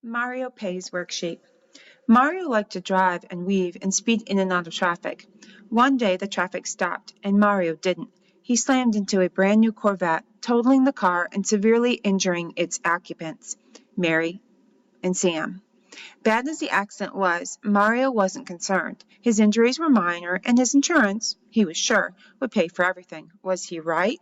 Mario pays worksheet. Mario liked to drive and weave and speed in and out of traffic. One day the traffic stopped, and Mario didn't. He slammed into a brand new Corvette, totaling the car and severely injuring its occupants, Mary and Sam. Bad as the accident was, Mario wasn't concerned. His injuries were minor, and his insurance, he was sure, would pay for everything. Was he right?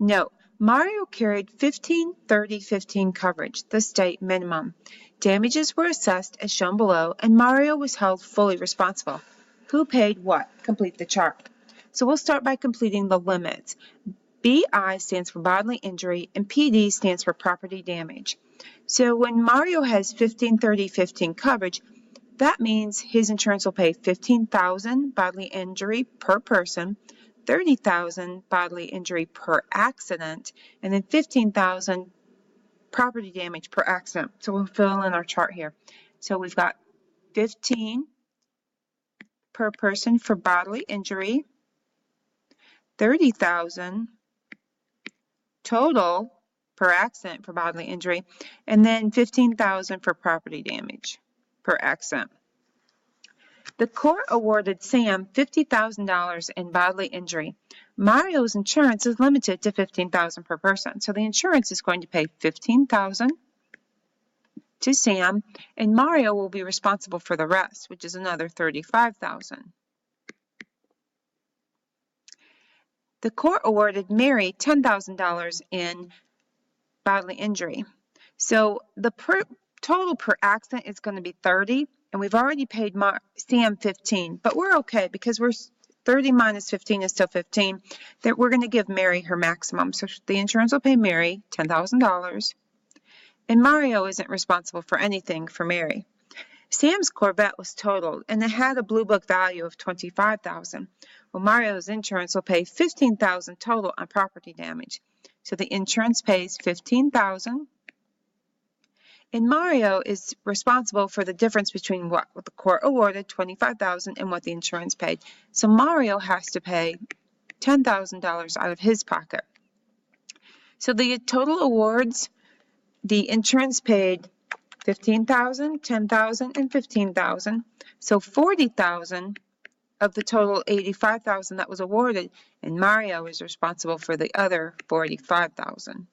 No. Mario carried 15-30-15 coverage, the state minimum. Damages were assessed as shown below, and Mario was held fully responsible. Who paid what? Complete the chart. So we'll start by completing the limits. BI stands for bodily injury, and PD stands for property damage. So when Mario has 15-30-15 coverage, that means his insurance will pay $15,000 bodily injury per person, $30,000 bodily injury per accident, and then $15,000 property damage per accident. So we'll fill in our chart here. So we've got 15 per person for bodily injury, 30,000 total per accident for bodily injury, and then 15,000 for property damage per accident. The court awarded Sam $50,000 in bodily injury. Mario's insurance is limited to $15,000 per person, so the insurance is going to pay $15,000 to Sam, and Mario will be responsible for the rest, which is another $35,000. The court awarded Mary $10,000 in bodily injury. So the total per accident is going to be 30, and we've already paid Sam 15, but we're okay because we're 30 minus 15 is still 15. That we're going to give Mary her maximum. So the insurance will pay Mary $10,000, and Mario isn't responsible for anything for Mary. Sam's Corvette was totaled, and it had a blue book value of $25,000. Well, Mario's insurance will pay $15,000 total on property damage. So the insurance pays $15,000. And Mario is responsible for the difference between what the court awarded, $25,000, and what the insurance paid. So Mario has to pay $10,000 out of his pocket. So the total awards, the insurance paid $15,000, $10,000, and $15,000. So $40,000 of the total $85,000 that was awarded, and Mario is responsible for the other $45,000.